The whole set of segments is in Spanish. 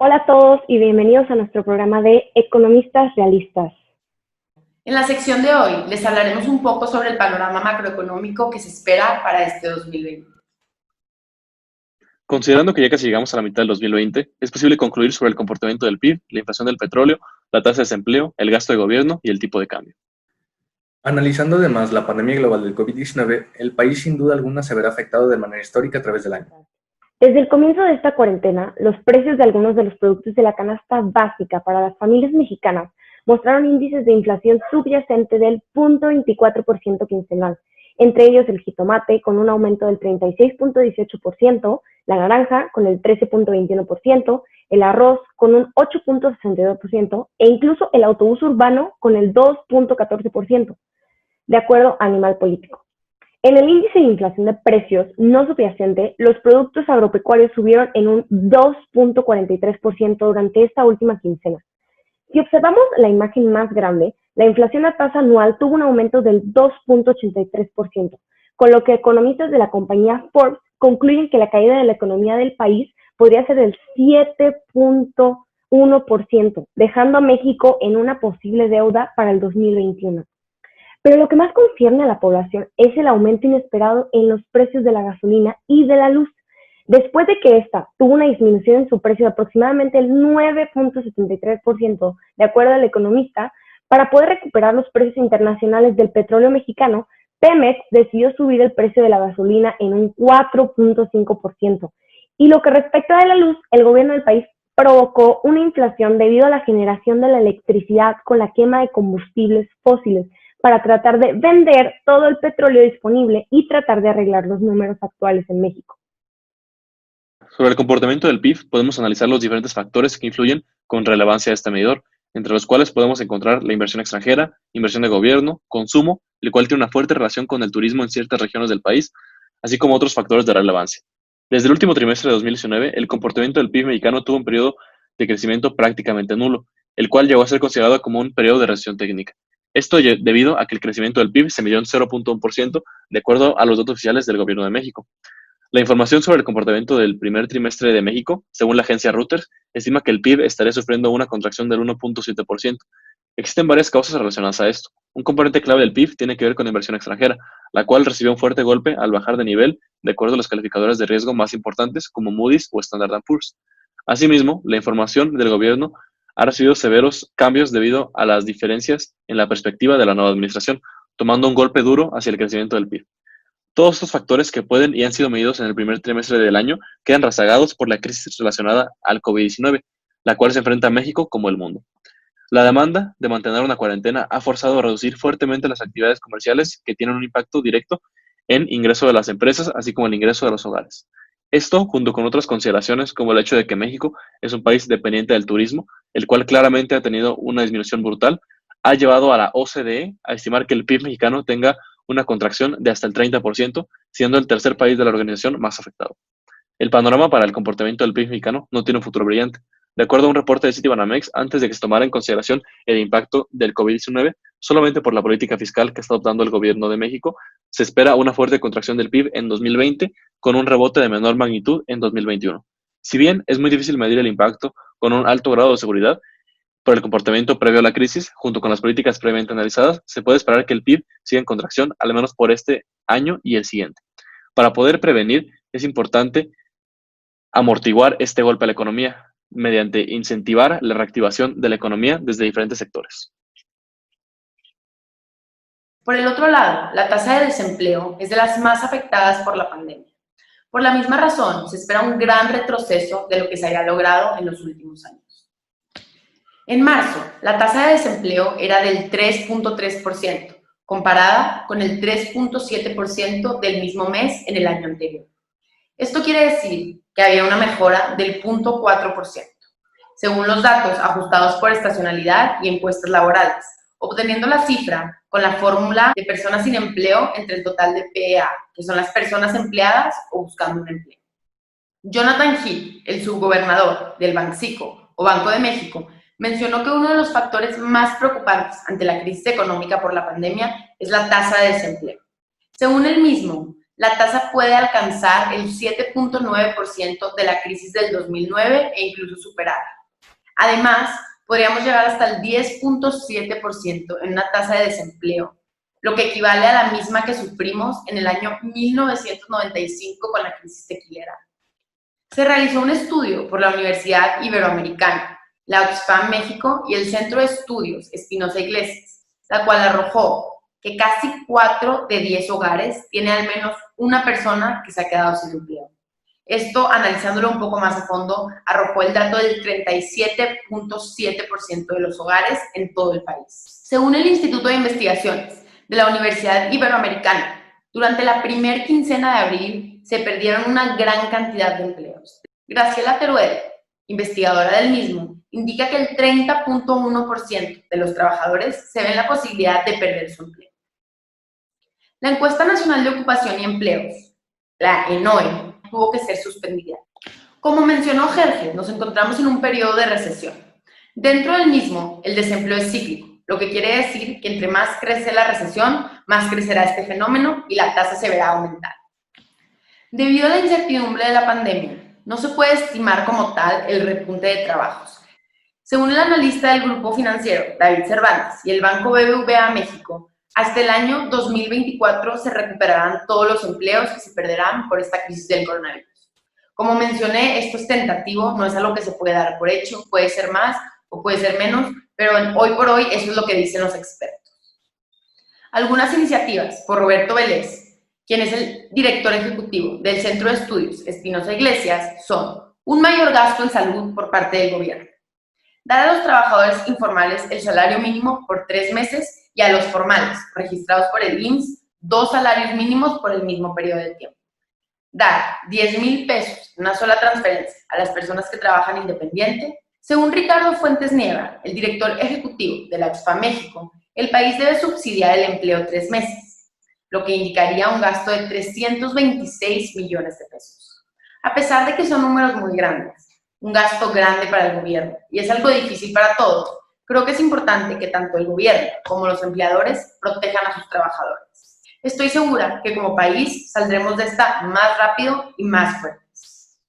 Hola a todos y bienvenidos a nuestro programa de Economistas Realistas. En la sección de hoy les hablaremos un poco sobre el panorama macroeconómico que se espera para este 2020. Considerando que ya casi llegamos a la mitad del 2020, es posible concluir sobre el comportamiento del PIB, la inflación del petróleo, la tasa de desempleo, el gasto de gobierno y el tipo de cambio. Analizando además la pandemia global del COVID-19, el país sin duda alguna se verá afectado de manera histórica a través del año. Desde el comienzo de esta cuarentena, los precios de algunos de los productos de la canasta básica para las familias mexicanas mostraron índices de inflación subyacente del 0.24% quincenal, entre ellos el jitomate con un aumento del 36.18%, la naranja con el 13.21%, el arroz con un 8.62% e incluso el autobús urbano con el 2.14%, de acuerdo a Animal Político. En el índice de inflación de precios no subyacente, los productos agropecuarios subieron en un 2.43% durante esta última quincena. Si observamos la imagen más grande, la inflación a tasa anual tuvo un aumento del 2.83%, con lo que economistas de la compañía Forbes concluyen que la caída de la economía del país podría ser del 7.1%, dejando a México en una posible deuda para el 2021. Pero lo que más concierne a la población es el aumento inesperado en los precios de la gasolina y de la luz. Después de que esta tuvo una disminución en su precio de aproximadamente el 9.73%, de acuerdo al economista, para poder recuperar los precios internacionales del petróleo mexicano, Pemex decidió subir el precio de la gasolina en un 4.5%. Y lo que respecta a la luz, el gobierno del país provocó una inflación debido a la generación de la electricidad con la quema de combustibles fósiles, para tratar de vender todo el petróleo disponible y tratar de arreglar los números actuales en México. Sobre el comportamiento del PIB, podemos analizar los diferentes factores que influyen con relevancia a este medidor, entre los cuales podemos encontrar la inversión extranjera, inversión de gobierno, consumo, el cual tiene una fuerte relación con el turismo en ciertas regiones del país, así como otros factores de relevancia. Desde el último trimestre de 2019, el comportamiento del PIB mexicano tuvo un periodo de crecimiento prácticamente nulo, el cual llegó a ser considerado como un periodo de recesión técnica. Esto debido a que el crecimiento del PIB se midió en 0.1%, de acuerdo a los datos oficiales del Gobierno de México. La información sobre el comportamiento del primer trimestre de México, según la agencia Reuters, estima que el PIB estaría sufriendo una contracción del 1.7%. Existen varias causas relacionadas a esto. Un componente clave del PIB tiene que ver con la inversión extranjera, la cual recibió un fuerte golpe al bajar de nivel, de acuerdo a los calificadores de riesgo más importantes como Moody's o Standard & Poor's. Asimismo, la información del gobierno ha recibido severos cambios debido a las diferencias en la perspectiva de la nueva administración, tomando un golpe duro hacia el crecimiento del PIB. Todos estos factores que pueden y han sido medidos en el primer trimestre del año quedan rezagados por la crisis relacionada al COVID-19, la cual se enfrenta a México como el mundo. La demanda de mantener una cuarentena ha forzado a reducir fuertemente las actividades comerciales que tienen un impacto directo en ingreso de las empresas, así como el ingreso de los hogares. Esto, junto con otras consideraciones como el hecho de que México es un país dependiente del turismo, el cual claramente ha tenido una disminución brutal, ha llevado a la OCDE a estimar que el PIB mexicano tenga una contracción de hasta el 30%, siendo el tercer país de la organización más afectado. El panorama para el comportamiento del PIB mexicano no tiene un futuro brillante. De acuerdo a un reporte de Citibanamex, antes de que se tomara en consideración el impacto del COVID-19, solamente por la política fiscal que está adoptando el gobierno de México, se espera una fuerte contracción del PIB en 2020, con un rebote de menor magnitud en 2021. Si bien es muy difícil medir el impacto con un alto grado de seguridad, por el comportamiento previo a la crisis, junto con las políticas previamente analizadas, se puede esperar que el PIB siga en contracción al menos por este año y el siguiente. Para poder prevenir, es importante amortiguar este golpe a la economía mediante incentivar la reactivación de la economía desde diferentes sectores. Por el otro lado, la tasa de desempleo es de las más afectadas por la pandemia. Por la misma razón, se espera un gran retroceso de lo que se haya logrado en los últimos años. En marzo, la tasa de desempleo era del 3.3%, comparada con el 3.7% del mismo mes en el año anterior. Esto quiere decir que había una mejora del 0.4%, según los datos ajustados por estacionalidad y encuestas laborales, obteniendo la cifra con la fórmula de personas sin empleo entre el total de PEA, que son las personas empleadas o buscando un empleo. Jonathan Heath, el subgobernador del Banxico o Banco de México, mencionó que uno de los factores más preocupantes ante la crisis económica por la pandemia es la tasa de desempleo. Según él mismo, la tasa puede alcanzar el 7.9% de la crisis del 2009 e incluso superarla. Además, podríamos llegar hasta el 10.7% en una tasa de desempleo, lo que equivale a la misma que sufrimos en el año 1995 con la crisis tequilera. Se realizó un estudio por la Universidad Iberoamericana, la Oxfam México y el Centro de Estudios Espinosa Iglesias, la cual arrojó que casi 4 de 10 hogares tiene al menos una persona que se ha quedado sin empleo. Esto, analizándolo un poco más a fondo, arrojó el dato del 37.7% de los hogares en todo el país. Según el Instituto de Investigaciones de la Universidad Iberoamericana, durante la primer quincena de abril se perdieron una gran cantidad de empleos. Graciela Teruel, investigadora del mismo, indica que el 30.1% de los trabajadores se ven la posibilidad de perder su empleo. La Encuesta Nacional de Ocupación y Empleos, la ENOE, tuvo que ser suspendida. Como mencionó Jorge, nos encontramos en un periodo de recesión. Dentro del mismo, el desempleo es cíclico, lo que quiere decir que entre más crece la recesión, más crecerá este fenómeno y la tasa se verá aumentar. Debido a la incertidumbre de la pandemia, no se puede estimar como tal el repunte de trabajos. Según el analista del grupo financiero, David Cervantes, y el Banco BBVA México, hasta el año 2024 se recuperarán todos los empleos que se perderán por esta crisis del coronavirus. Como mencioné, esto es tentativo, no es algo que se puede dar por hecho, puede ser más o puede ser menos, pero hoy por hoy eso es lo que dicen los expertos. Algunas iniciativas por Roberto Vélez, quien es el director ejecutivo del Centro de Estudios Espinosa Iglesias, son un mayor gasto en salud por parte del gobierno, dar a los trabajadores informales el salario mínimo por 3 meses y a los formales, registrados por el IMSS, 2 salarios mínimos por el mismo periodo de tiempo. Dar 10,000 pesos en una sola transferencia a las personas que trabajan independiente. Según Ricardo Fuentes Nieva, el director ejecutivo de la Oxfam México, el país debe subsidiar el empleo 3 meses, lo que indicaría un gasto de 326 millones de pesos. A pesar de que son números muy grandes, un gasto grande para el gobierno, y es algo difícil para todos, creo que es importante que tanto el gobierno como los empleadores protejan a sus trabajadores. Estoy segura que como país saldremos de esta más rápido y más fuertes.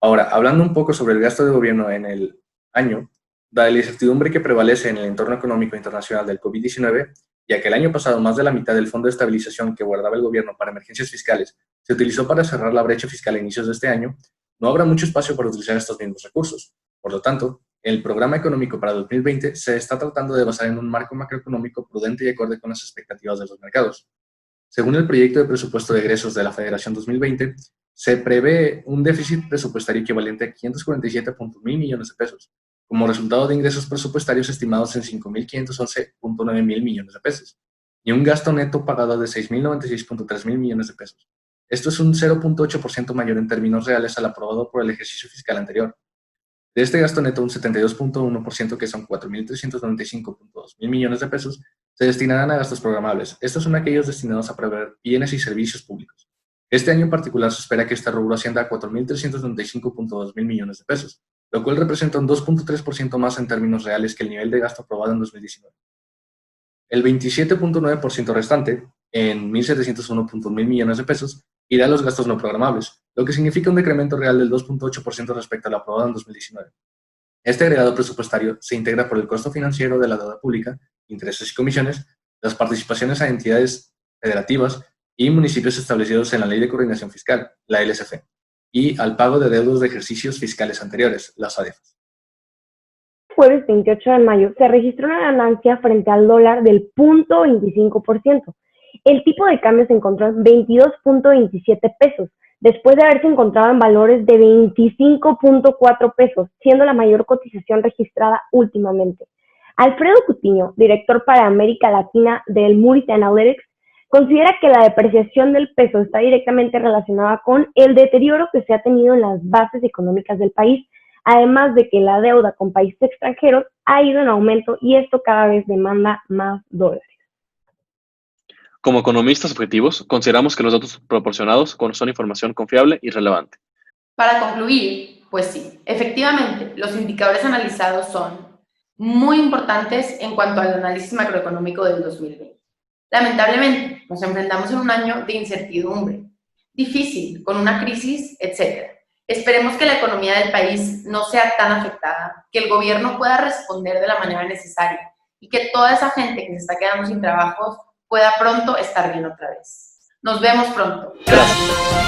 Ahora, hablando un poco sobre el gasto de gobierno en el año, dada la incertidumbre que prevalece en el entorno económico internacional del COVID-19, ya que el año pasado más de la mitad del Fondo de Estabilización que guardaba el gobierno para emergencias fiscales se utilizó para cerrar la brecha fiscal a inicios de este año, no habrá mucho espacio para utilizar estos mismos recursos. Por lo tanto, el programa económico para 2020 se está tratando de basar en un marco macroeconómico prudente y acorde con las expectativas de los mercados. Según el proyecto de presupuesto de egresos de la Federación 2020, se prevé un déficit presupuestario equivalente a 547.1 millones de pesos, como resultado de ingresos presupuestarios estimados en 5.511.9 mil millones de pesos, y un gasto neto pagado de 6.096.3 mil millones de pesos. Esto es un 0.8% mayor en términos reales al aprobado por el ejercicio fiscal anterior. De este gasto neto, un 72.1%, que son 4.395.2 mil millones de pesos, se destinarán a gastos programables. Estos son aquellos destinados a proveer bienes y servicios públicos. Este año en particular se espera que este rubro ascienda a 4.395.2 mil millones de pesos, lo cual representa un 2.3% más en términos reales que el nivel de gasto aprobado en 2019. El 27.9% restante, en 1.701.1 mil millones de pesos, irá a los gastos no programables, lo que significa un decremento real del 2.8% respecto a lo aprobado en 2019. Este agregado presupuestario se integra por el costo financiero de la deuda pública, intereses y comisiones, las participaciones a entidades federativas y municipios establecidos en la Ley de Coordinación Fiscal, la LSF, y al pago de deudas de ejercicios fiscales anteriores, las ADEFAS. Jueves 28 de mayo se registró una ganancia frente al dólar del 0.25%. El tipo de cambio se encontró en 22.27 pesos, después de haberse encontrado en valores de 25.4 pesos, siendo la mayor cotización registrada últimamente. Alfredo Cutiño, director para América Latina del Moody's Analytics, considera que la depreciación del peso está directamente relacionada con el deterioro que se ha tenido en las bases económicas del país, además de que la deuda con países extranjeros ha ido en aumento y esto cada vez demanda más dólares. Como economistas objetivos, consideramos que los datos proporcionados son información confiable y relevante. Para concluir, pues sí, efectivamente, los indicadores analizados son muy importantes en cuanto al análisis macroeconómico del 2020. Lamentablemente, nos enfrentamos en un año de incertidumbre, difícil, con una crisis, etc. Esperemos que la economía del país no sea tan afectada, que el gobierno pueda responder de la manera necesaria y que toda esa gente que se está quedando sin trabajos pueda pronto estar bien otra vez. Nos vemos pronto. Gracias.